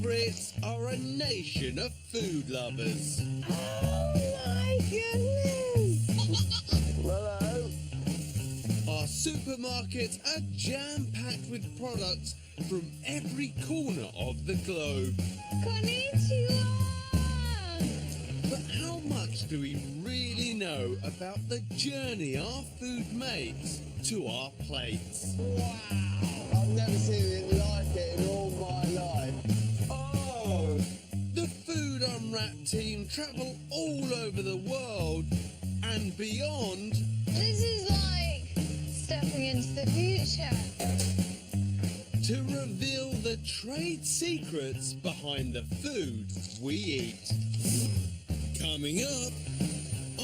Brits are a nation of food lovers. Oh my goodness! Hello. Our supermarkets are jam-packed with products from every corner of the globe. Konnichiwa! But how much do we really know about the journey our food makes to our plates? Wow. I've never seen it like it in all my life. Oh! The Food Unwrapped team travel all over the world and beyond. This is like stepping into the future. To reveal the trade secrets behind the food we eat. Coming up,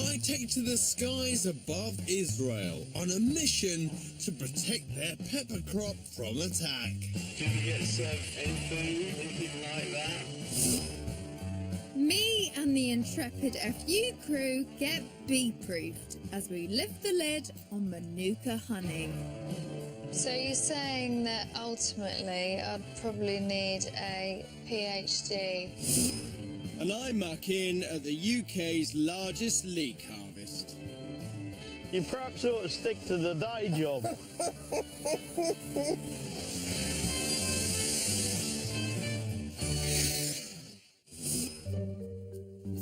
I take to the skies above Israel on a mission to protect their pepper crop from attack. Did you get served any food, anything like that? Me and the intrepid FU crew get bee-proofed as we lift the lid on Manuka honey. So you're saying that ultimately I'd probably need a PhD. And I muck in at the UK's largest leek harvest. You perhaps ought to stick to the day job.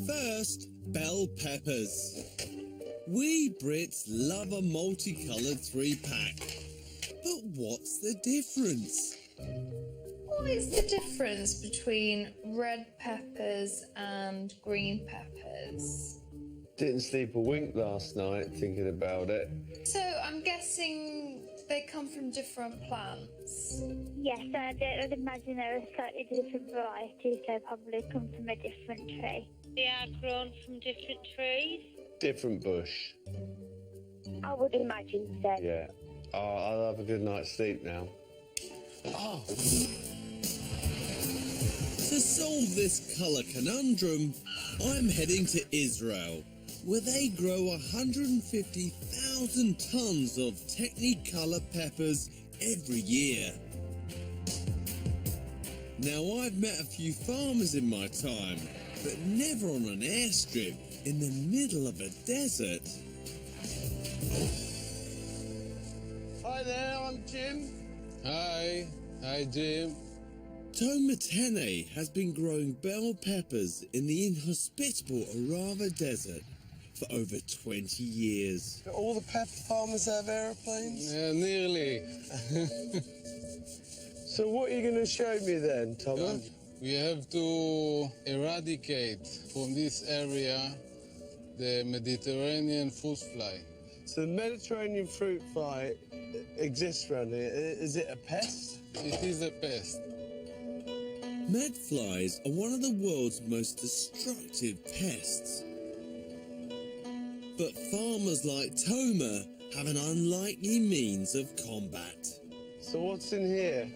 First, bell peppers. We Brits love a multicoloured 3-pack. But what's the difference? What is the difference between red peppers and green peppers? Didn't sleep a wink last night thinking about it. So I'm guessing they come from different plants. Yes, I'd imagine they're a slightly different variety, so probably come from a different tree. They are grown from different trees. Different bush. I would imagine so. Yeah. Oh, I'll have a good night's sleep now. Oh. To solve this colour conundrum, I'm heading to Israel, where they grow 150,000 tonnes of Technicolor peppers every year. Now, I've met a few farmers in my time, but never on an airstrip in the middle of a desert. Hi there, I'm Jim. Hi Jim. Tomatene has been growing bell peppers in the inhospitable Arava Desert for over 20 years. Do all the pepper farmers have aeroplanes? Nearly. So what are you going to show me then, Thomas? We have to eradicate from this area the Mediterranean fruit fly. So the Mediterranean fruit fly exists around here. Is it a pest? It is a pest. Medflies are one of the world's most destructive pests. But farmers like Toma have an unlikely means of combat. So what's in here?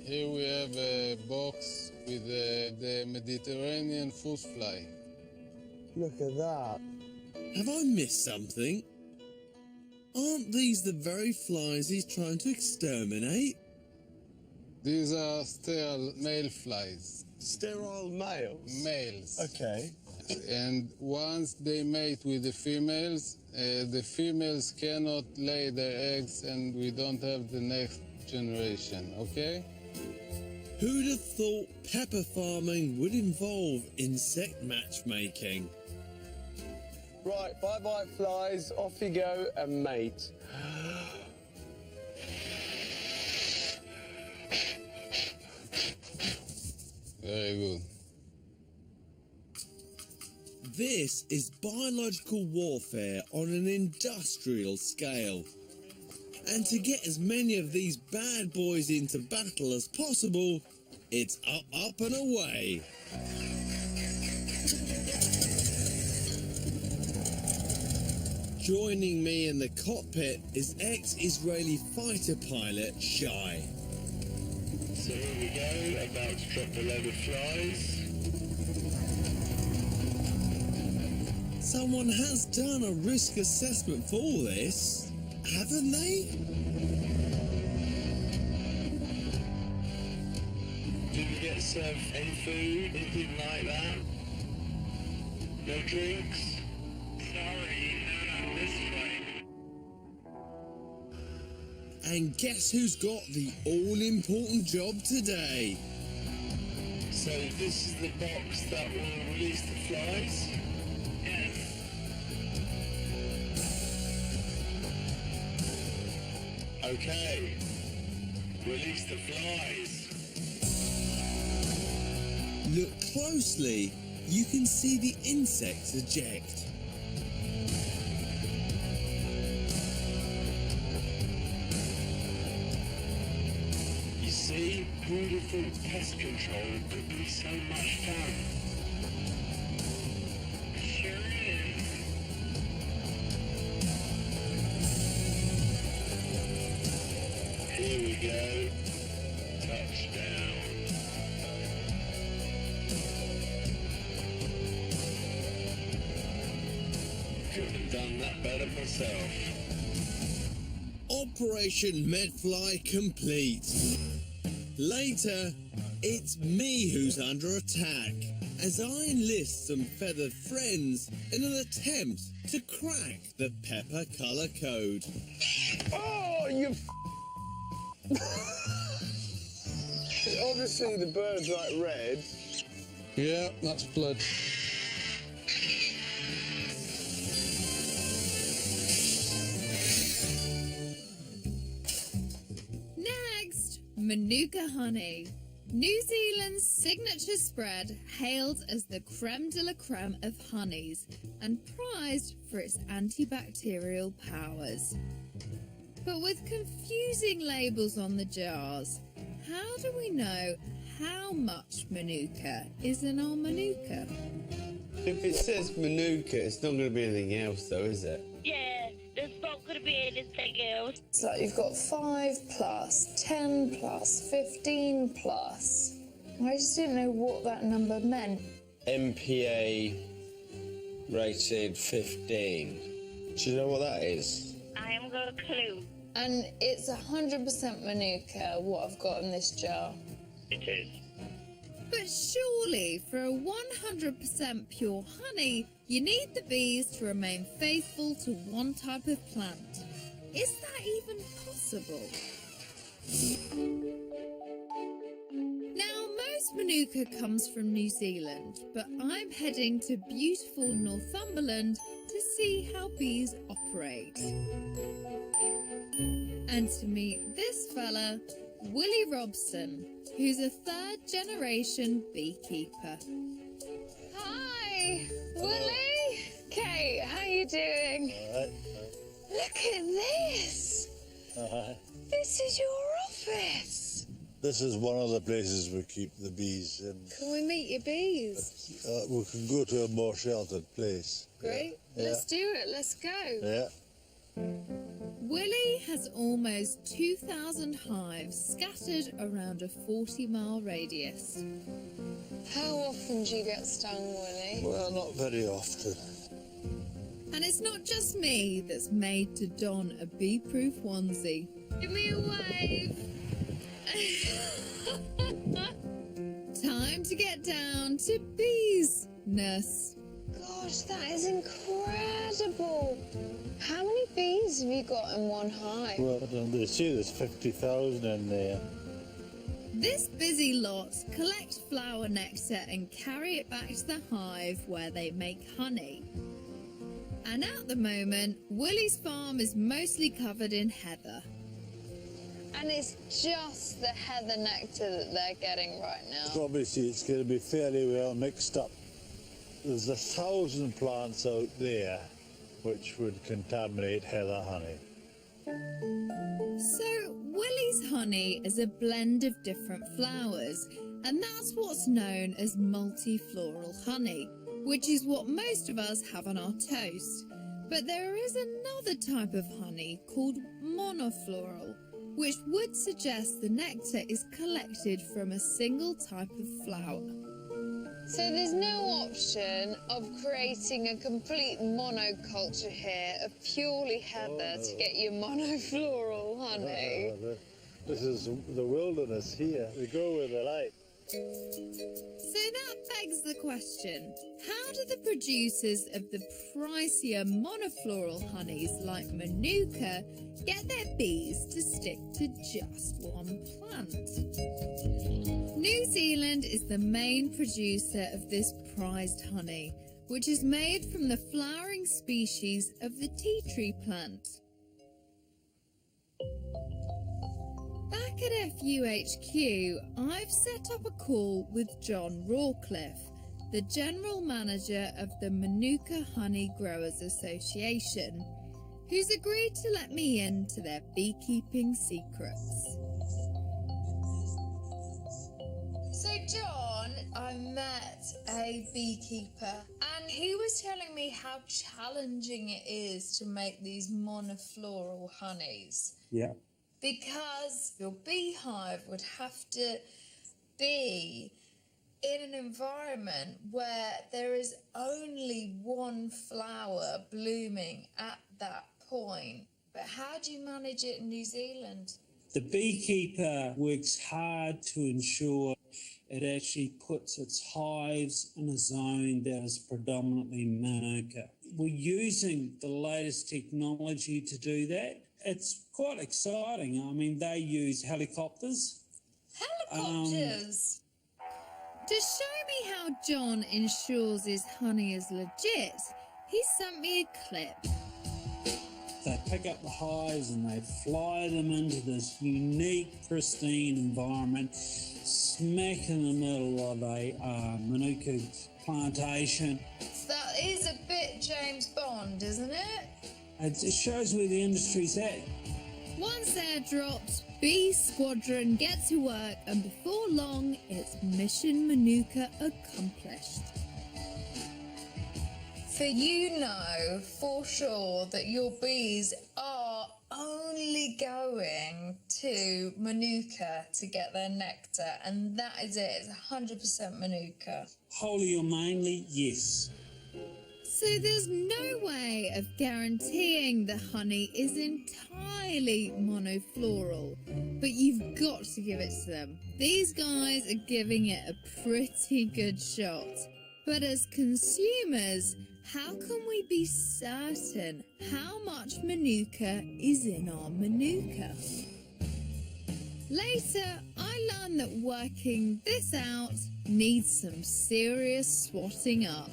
Here we have a box with the Mediterranean fruit fly. Look at that. Have I missed something? Aren't these the very flies he's trying to exterminate? These are sterile male flies. Sterile males? Males. Okay. And once they mate with the females cannot lay their eggs and we don't have the next generation, okay? Who'd have thought pepper farming would involve insect matchmaking? Right, bye-bye flies, off you go and mate. Very good. This is biological warfare on an industrial scale. And to get as many of these bad boys into battle as possible, it's up, up and away. Joining me in the cockpit is ex-Israeli fighter pilot Shai. So here we go, about to drop the load of flies. Someone has done a risk assessment for all this, haven't they? Did you get don't serve any food, anything like that? No drinks? Sorry, no, this way. And guess who's got the all-important job today? So this is the box that will release the flies? Yes. Okay. Release the flies. Look closely. You can see the insects eject. You see, who'd have thought pest control could be so much fun? Sure is. Here we go. Touchdown. Couldn't have done that better myself. Operation Medfly complete. Later, it's me who's under attack as I enlist some feathered friends in an attempt to crack the pepper colour code. Oh, you obviously the bird's like red. Yeah, that's blood. Next, Manuka honey. New Zealand's signature spread, hailed as the creme de la creme of honeys and prized for its antibacterial powers. But with confusing labels on the jars, how do we know how much Manuka is in our Manuka? If it says Manuka, it's not going to be anything else though, is it? Yeah, there's not going to be anything else. So you've got 5 plus, 10 plus, 15 plus. I just didn't know what that number meant. MPA rated 15. Do you know what that is? I haven't got a clue. And it's 100% Manuka, what I've got in this jar. It is. But surely, for a 100% pure honey, you need the bees to remain faithful to one type of plant. Is that even possible? Now, most Manuka comes from New Zealand, but I'm heading to beautiful Northumberland to see how bees operate. And to meet this fella, Willie Robson, who's a third-generation beekeeper. Hi, Willie. Kate, how you doing? Alright. Look at this. Alright. This is your office. This is one of the places we keep the bees in. Can we meet your bees? We can go to a more sheltered place. Great. Yeah. Let's do it. Let's go. Yeah. Willie has almost 2,000 hives scattered around a 40-mile radius. How often do you get stung, Willie? Well, not very often. And it's not just me that's made to don a bee-proof onesie. Give me a wave. Time to get down to business. Gosh, that is incredible. How many bees have you got in one hive? Well, they say there's 50,000 in there. This busy lot collect flower nectar and carry it back to the hive where they make honey. And at the moment, Willie's farm is mostly covered in heather. And it's just the heather nectar that they're getting right now. Obviously, it's going to be fairly well mixed up. There's 1,000 plants out there which would contaminate heather honey. So, Willie's honey is a blend of different flowers, and that's what's known as multifloral honey, which is what most of us have on our toast. But there is another type of honey called monofloral, which would suggest the nectar is collected from a single type of flower. So there's no option of creating a complete monoculture here of purely heather to get your monofloral honey. This is the wilderness here. We go where they like. So that begs the question, how do the producers of the pricier monofloral honeys like Manuka get their bees to stick to just one plant? New Zealand is the main producer of this prized honey, which is made from the flowering species of the tea tree plant. Back at FUHQ, I've set up a call with John Rawcliffe, the General Manager of the Manuka Honey Growers Association, who's agreed to let me into their beekeeping secrets. So John, I met a beekeeper and he was telling me how challenging it is to make these monofloral honeys. Yeah. Because your beehive would have to be in an environment where there is only one flower blooming at that point. But how do you manage it in New Zealand? The beekeeper works hard to ensure it actually puts its hives in a zone that is predominantly Manuka. We're using the latest technology to do that. It's quite exciting. I mean, they use helicopters. Helicopters? To show me how John ensures his honey is legit, he sent me a clip. They pick up the hives and they fly them into this unique, pristine environment, smack in the middle of a Manuka plantation. That is a bit James Bond, isn't it? It shows where the industry's at. Once they're dropped, Bee Squadron get to work, and before long, it's Mission Manuka accomplished. So you know for sure that your bees are only going to Manuka to get their nectar, and that is it. It's 100% Manuka. Wholly or mainly, yes. So there's no way of guaranteeing the honey is entirely monofloral, but you've got to give it to them. These guys are giving it a pretty good shot. But as consumers, how can we be certain how much Manuka is in our Manuka? Later, I learned that working this out needs some serious swatting up.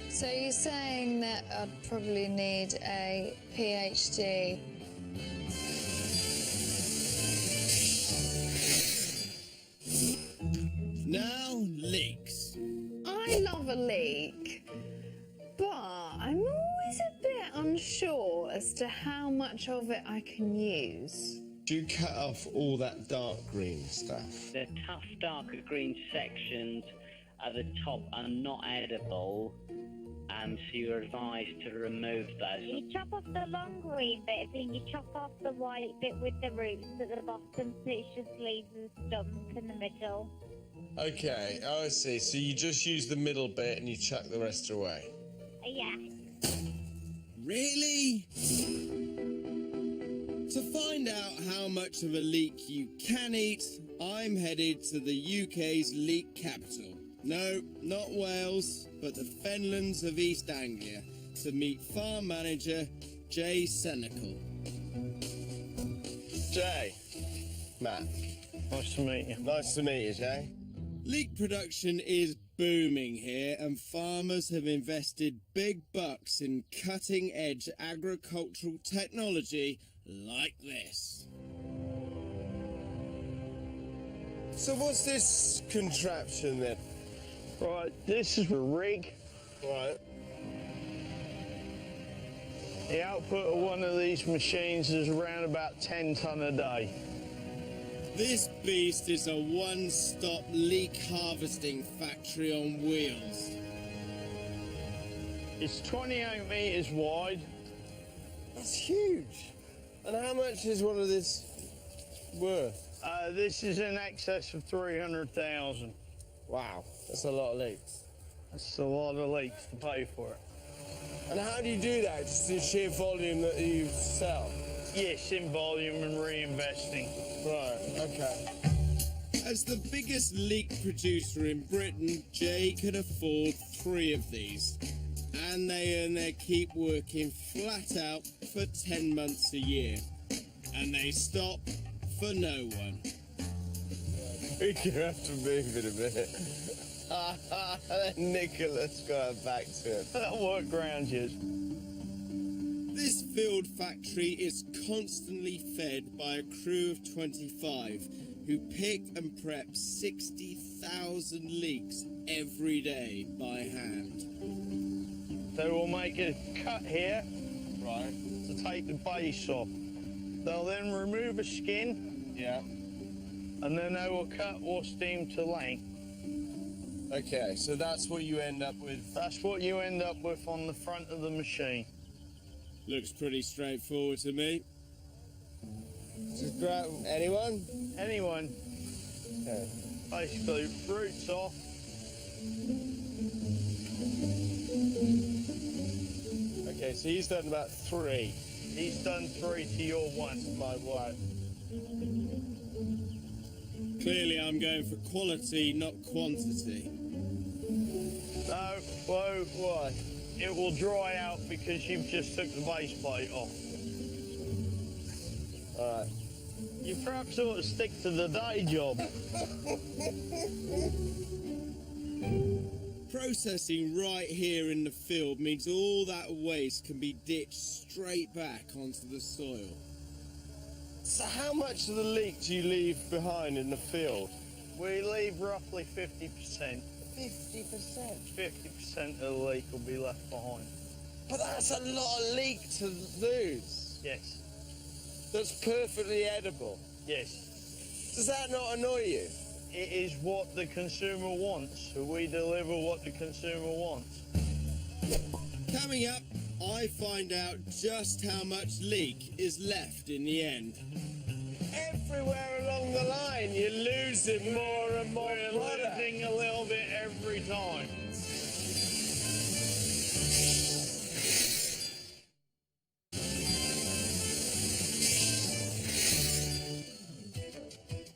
So you're saying that I'd probably need a PhD? Now, leeks. I love a leek, but I'm always a bit unsure as to how much of it I can use. Do you cut off all that dark green stuff? The tough darker green sections at the top are not edible, so you're advised to remove those. You chop off the long green bit, then you chop off the white bit with the roots at the bottom, so it's just leaves a stump in the middle. Okay, oh, I see. So you just use the middle bit and you chuck the rest away? Yeah. Really? To find out how much of a leek you can eat, I'm headed to the UK's leek capital. No, not Wales, but the Fenlands of East Anglia, to meet farm manager Jay Senecal. Jay. Matt. Nice to meet you. Nice to meet you, Jay. Leek production is booming here, and farmers have invested big bucks in cutting-edge agricultural technology like this. So what's this contraption then? Right, this is a rig. Right. The output of one of these machines is around about 10 tonne a day. This beast is a one-stop leek harvesting factory on wheels. It's 28 metres wide. That's huge. And how much is one of this worth? This is in excess of 300,000. Wow, that's a lot of leeks. That's a lot of leeks to pay for it. And how do you do that? Just the sheer volume that you sell? Yes, in volume and reinvesting. Right, okay. As the biggest leek producer in Britain, Jay can afford 3 of these. And they earn their keep working flat out for 10 months a year. And they stop for no one. We're gonna have to move in a minute. Nicholas got back to it. That worked around you. This field factory is constantly fed by a crew of 25 who pick and prep 60,000 leeks every day by hand. So we'll make a cut here, right, to take the base off. They'll then remove the skin. Yeah. And then they will cut or steam to length. Okay, so that's what you end up with. That's what you end up with on the front of the machine. Looks pretty straightforward to me. Just grab anyone? Anyone. Okay. Basically, roots off. Okay, so he's done about 3. He's done 3 to your 1. My wife. Clearly I'm going for quality, not quantity. No, whoa, why? It will dry out because you've just took the base plate off. Alright. You perhaps ought to stick to the day job. Processing right here in the field means all that waste can be ditched straight back onto the soil. So how much of the leek do you leave behind in the field? We leave roughly 50%. 50%? 50% of the leek will be left behind. But that's a lot of leek to lose. Yes. That's perfectly edible. Yes. Does that not annoy you? It is what the consumer wants, so we deliver what the consumer wants. Coming up, I find out just how much leek is left in the end. Everywhere along the line, you're losing more and more product. Losing a little bit every time.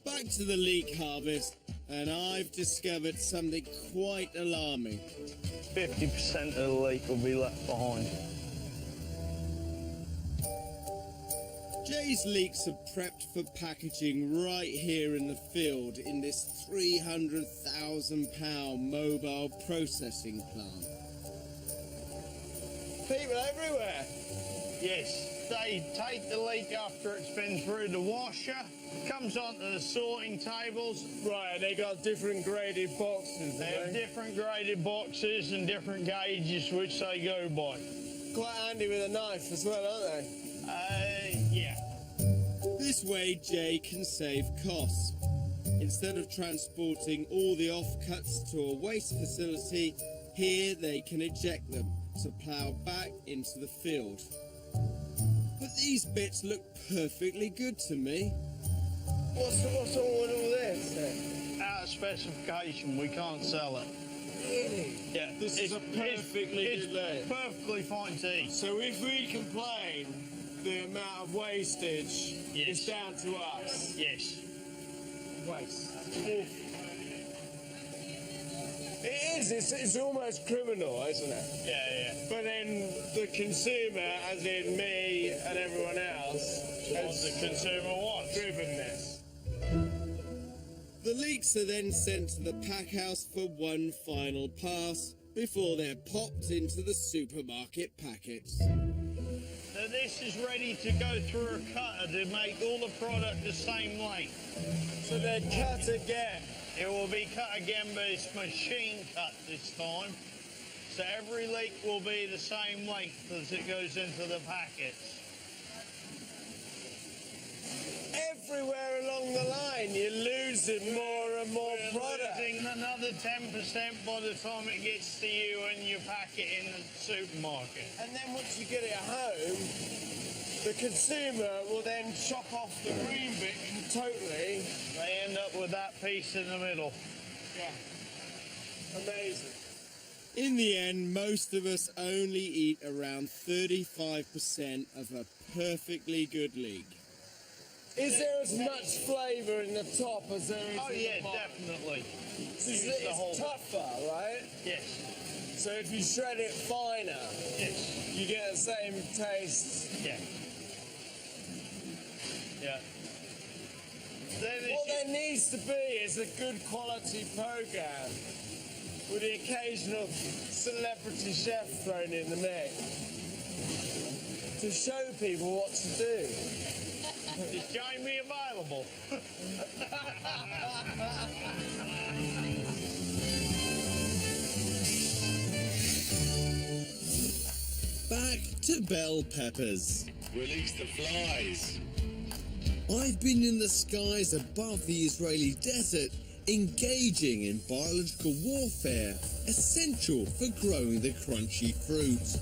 Back to the leek harvest, and I've discovered something quite alarming. 50% of the leek will be left behind. Jay's leeks are prepped for packaging right here in the field in this £300,000 mobile processing plant. People everywhere. Yes, they take the leek after it's been through the washer, comes onto the sorting tables. Right, they got different graded boxes. They have different graded boxes and different gauges which they go by. Quite handy with a knife as well, aren't they? Yeah. This way Jay can save costs. Instead of transporting all the offcuts to a waste facility, here they can eject them to plough back into the field. But these bits look perfectly good to me. What's wrong with all this then? Out of specification, we can't sell it. Really? Yeah. This is a perfectly good leek. Perfectly fine to eat. So if we complain, the amount of wastage is down to us. Yes. Waste. It is. It's almost criminal, isn't it? Yeah. But then the consumer, as in me and everyone else, What the consumer wants. driven this. The leeks are then sent to the pack house for one final pass before they're popped into the supermarket packets. So this is ready to go through a cutter to make all the product the same length. So they're cut again. It will be cut again, but it's machine cut this time. So every leek will be the same length as it goes into the packets. Everywhere along the line, you're losing more and more product. Losing another 10% by the time it gets to you and you pack it in the supermarket. And then once you get it home, the consumer will then chop off the green bit totally. They end up with that piece in the middle. Yeah. Amazing. In the end, most of us only eat around 35% of a perfectly good leek. Is there as much flavour in the top as there is Oh in yeah, the bottom? definitely. It's tougher, right? Yes. So if you shred it finer, Yes. you get the same taste. Yeah. Yeah. What there needs to be is a good quality programme with the occasional celebrity chef thrown in the mix to show people what to do. Is Jamie available? Back to bell peppers. Release the flies. I've been in the skies above the Israeli desert, engaging in biological warfare, essential for growing the crunchy fruit.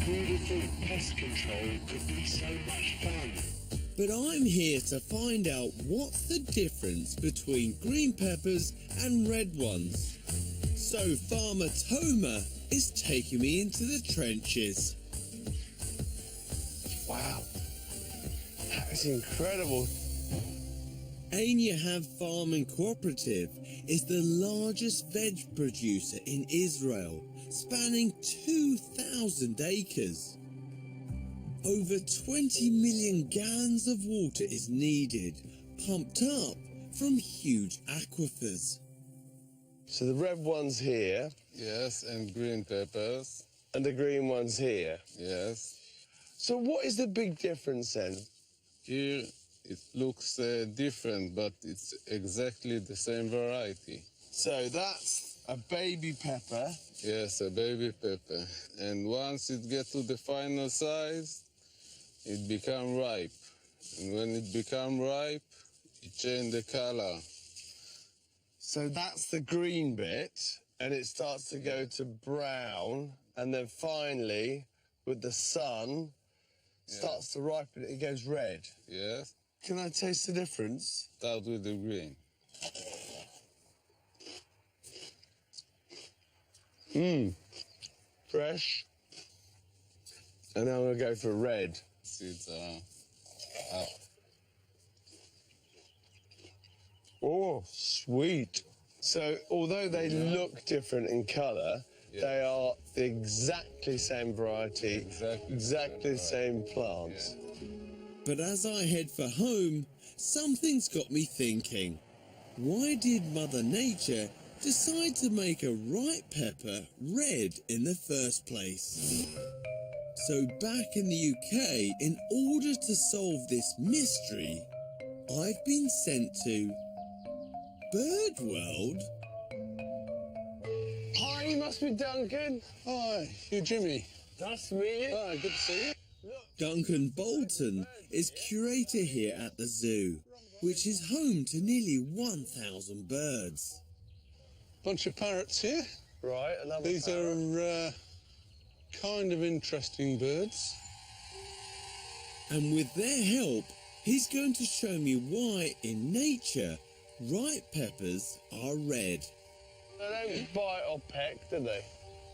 Who'd have thought pest control could be so much fun? But I'm here to find out what's the difference between green peppers and red ones. So Farmer Toma is taking me into the trenches. Wow. That is incredible. Yahav Farming Cooperative is the largest veg producer in Israel, spanning 2,000 acres. Over 20 million gallons of water is needed, pumped up from huge aquifers. So the red one's here. Yes, and green peppers. And the green one's here. Yes. So what is the big difference then? Here it looks different, but it's exactly the same variety. So that's a baby pepper. Yes, a baby pepper. And once it gets to the final size, it becomes ripe. And when it becomes ripe, it changes the color. So that's the green bit, and it starts to go to brown, and then finally, with the sun, starts to ripen, it goes red. Yes. Can I taste the difference? Start with the green. Fresh. And now I'm going to go for red. Seeds are up. Oh, sweet. So, although they look different in colour, they are the exactly same variety, exactly the same plants. But as I head for home, something's got me thinking. Why did Mother Nature decide to make a ripe pepper red in the first place? So back in the UK, in order to solve this mystery, I've been sent to Bird World. Hi, you must be Duncan. Hi, you Jimmy. Nice to meet you. Hi, good to see you. Duncan Bolton is curator here at the zoo, which is home to nearly 1,000 birds. Bunch of parrots here. Right, another These parrot. are kind of interesting birds. And with their help, he's going to show me why, in nature, ripe peppers are red. They don't bite or peck, do they?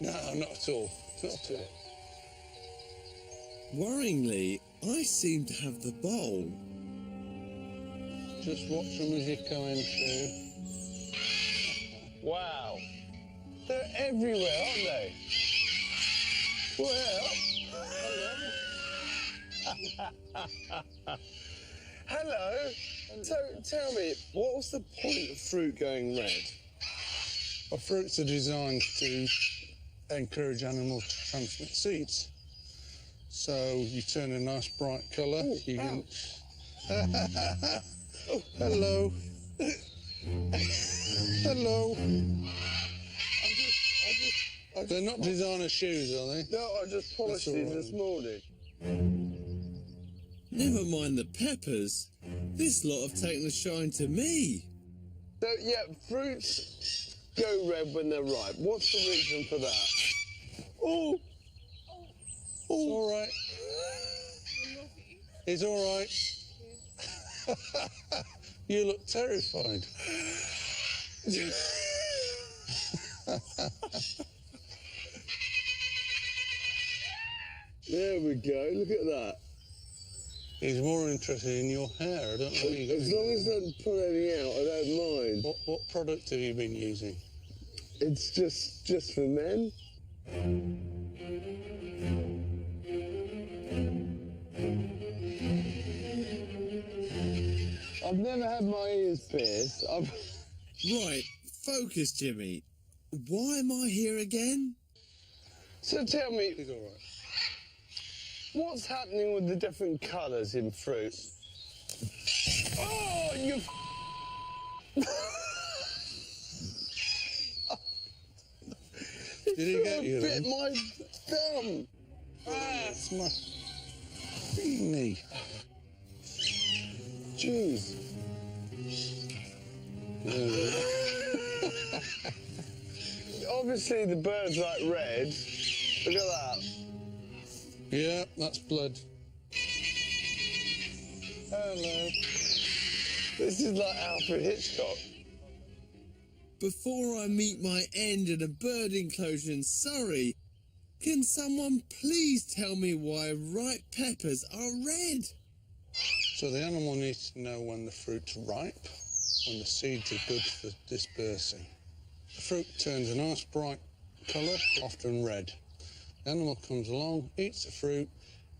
No, not at all. Not at all. Worryingly, I seem to have the bowl. Just watch them as you're coming through. Wow. They're everywhere, aren't they? Well, hello. So tell me, what was the point of fruit going red? Well, fruits are designed to encourage animals to transmit seeds. So you turn a nice bright colour. You can... Oh, hello. Hello. They're not designer shoes, are they? No, I just polished these this morning. Never mind the peppers. This lot have taken a shine to me. So, yeah, fruits go red when they're ripe. What's the reason for that? Oh! It's all right. It's all right. You look terrified. There we go. Look at that. He's more interested in your hair. I don't know what you got. As long as I don't pull any out, I don't mind. What product have you been using? It's just for men. I've never had my ears pierced. Right, focus, Jimmy. Why am I here again? So tell me, He's all right. what's happening with the different colours in fruit? Oh, you... Did he get you bit then? my thumb. That's my thingy. Jeez. Obviously the birds like red. Look at that. Yeah, that's blood. Hello. This is like Alfred Hitchcock. Before I meet my end at a bird enclosure in Surrey, can someone please tell me why ripe peppers are red? So the animal needs to know when the fruit's ripe, when the seeds are good for dispersing. The fruit turns a nice bright colour, often red. The animal comes along, eats the fruit,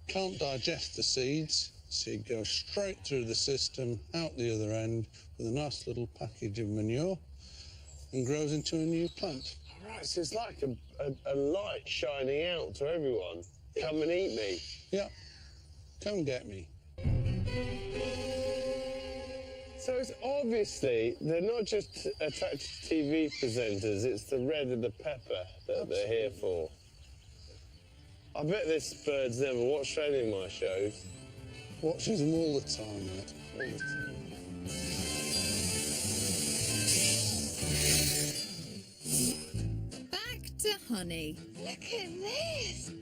can't digest the seeds, seed goes straight through the system, out the other end, with a nice little package of manure, and grows into a new plant. Right, so it's like a light shining out to everyone. Come and eat me. Yeah, come get me. So it's obviously, they're not just attracted to TV presenters, it's the red of the pepper that they're here for. I bet this bird's never watched any of my shows. Watches them all the time, mate. All the time. Back to honey. Look at this.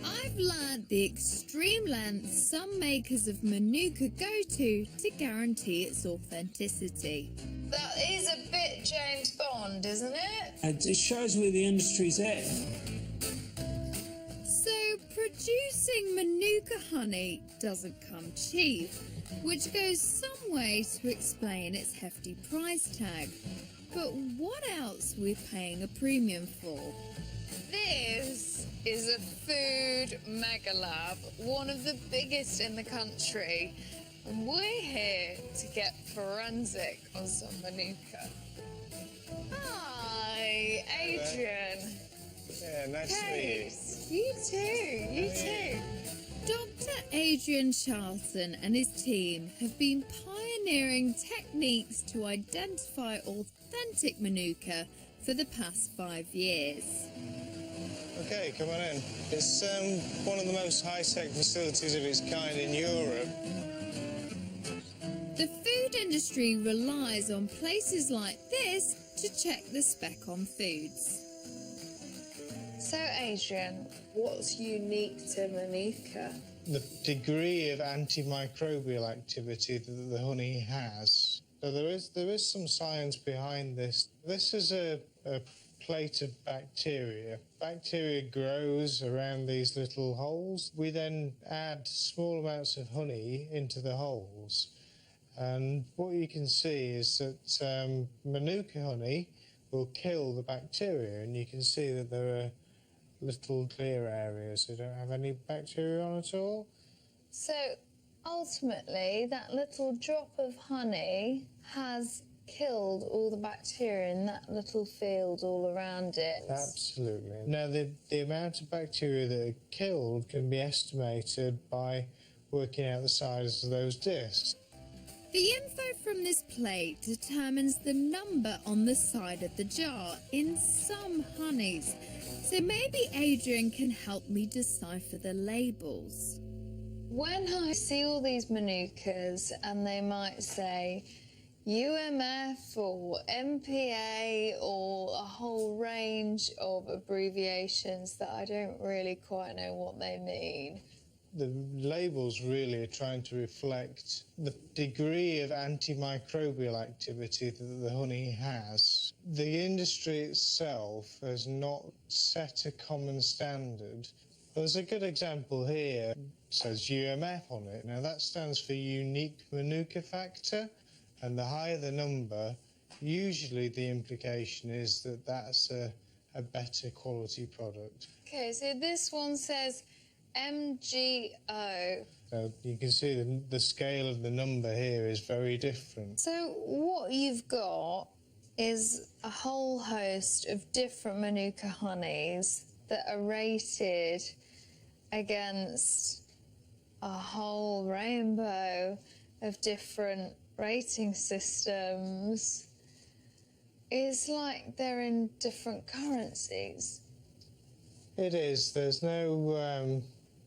I've learnt the extreme lengths some makers of Manuka go to guarantee its authenticity. That is a bit James Bond, isn't it? It shows where the industry's at. So producing Manuka honey doesn't come cheap, which goes some way to explain its hefty price tag. But what else we're paying a premium for? This is a food mega lab, one of the biggest in the country. And we're here to get forensic on some Manuka. Hi, Adrian. Yeah, nice to meet you. You too, you too. Dr. Adrian Charlton and his team have been pioneering techniques to identify authentic Manuka for the past 5 years. Okay, come on in. It's one of the most high-tech facilities of its kind in Europe. The food industry relies on places like this to check the spec on foods. So, Adrian, what's unique to Manuka? The degree of antimicrobial activity that the honey has. So there is some science behind this. This is a plate of bacteria. Bacteria grows around these little holes. We then add small amounts of honey into the holes. And what you can see is that Manuka honey will kill the bacteria, and you can see that there are little clear areas that don't have any bacteria on at all. So, ultimately, that little drop of honey has killed all the bacteria in that little field all around it. Absolutely. Now, the amount of bacteria that are killed can be estimated by working out the size of those discs. The info from this plate determines the number on the side of the jar in some honeys. So maybe Adrian can help me decipher the labels. When I see all these Manukas and they might say UMF or MPA or a whole range of abbreviations that I don't really quite know what they mean. The labels really are trying to reflect the degree of antimicrobial activity that the honey has. The industry itself has not set a common standard There's a good example here. It says UMF on it. Now that stands for unique Manuka factor, and the higher the number, usually the implication is that that's a better quality product. Okay, so this one says MGO. So you can see the scale of the number here is very different. So what you've got is a whole host of different Manuka honeys that are rated against a whole rainbow of different rating systems. It's like they're in different currencies. It is. There's no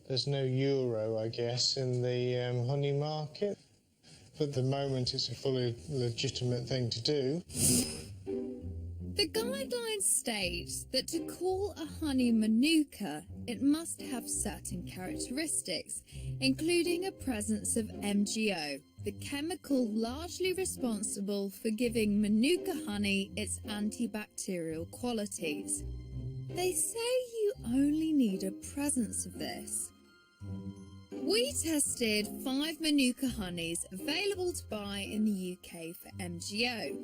euro, I guess, in the honey market. But at the moment, it's a fully legitimate thing to do. The guidelines state that to call a honey Manuka, it must have certain characteristics, including a presence of MGO, the chemical largely responsible for giving Manuka honey its antibacterial qualities. They say you only need a presence of this. We tested 5 Manuka honeys available to buy in the UK for MGO.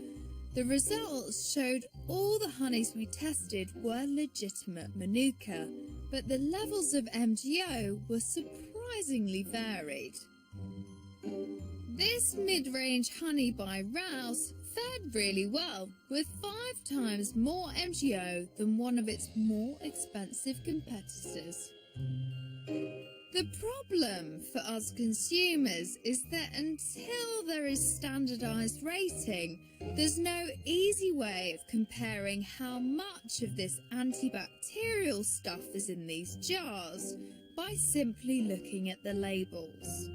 The results showed all the honeys we tested were legitimate Manuka, but the levels of MGO were surprisingly varied. This mid-range honey by Rouse fared really well, with 5 times more MGO than one of its more expensive competitors. The problem for us consumers is that until there is standardised rating, there's no easy way of comparing how much of this antibacterial stuff is in these jars by simply looking at the labels.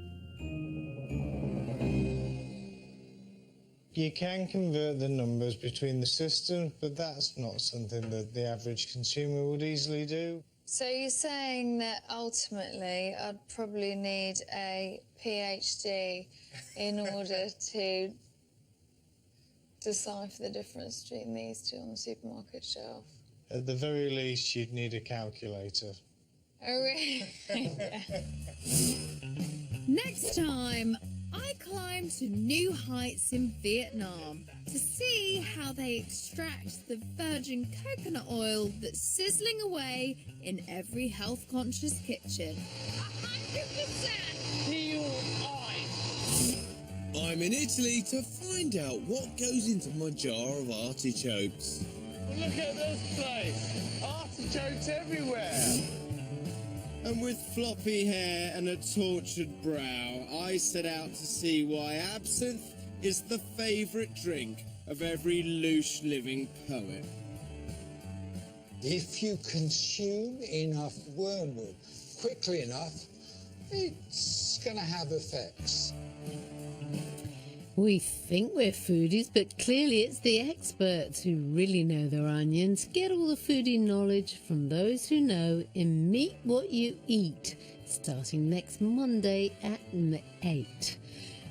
You can convert the numbers between the systems, but that's not something that the average consumer would easily do. So you're saying that ultimately I'd probably need a PhD in order to decipher the difference between these two on the supermarket shelf? At the very least, you'd need a calculator. Oh, really? Next time, I climb to new heights in Vietnam to see how they extract the virgin coconut oil that's sizzling away in every health-conscious kitchen. 100% peel ice. I'm in Italy to find out what goes into my jar of artichokes. Look at this place. Artichokes everywhere. And with floppy hair and a tortured brow, I set out to see why absinthe is the favourite drink of every loose living poet. If you consume enough wormwood quickly enough, it's going to have effects. We think we're foodies, but clearly it's the experts who really know their onions. Get all the foodie knowledge from those who know in Meet What You Eat, starting next Monday at 8.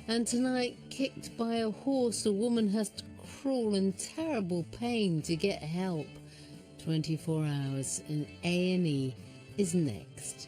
And tonight, kicked by a horse, a woman has to crawl in terrible pain to get help. 24 hours in A&E is next.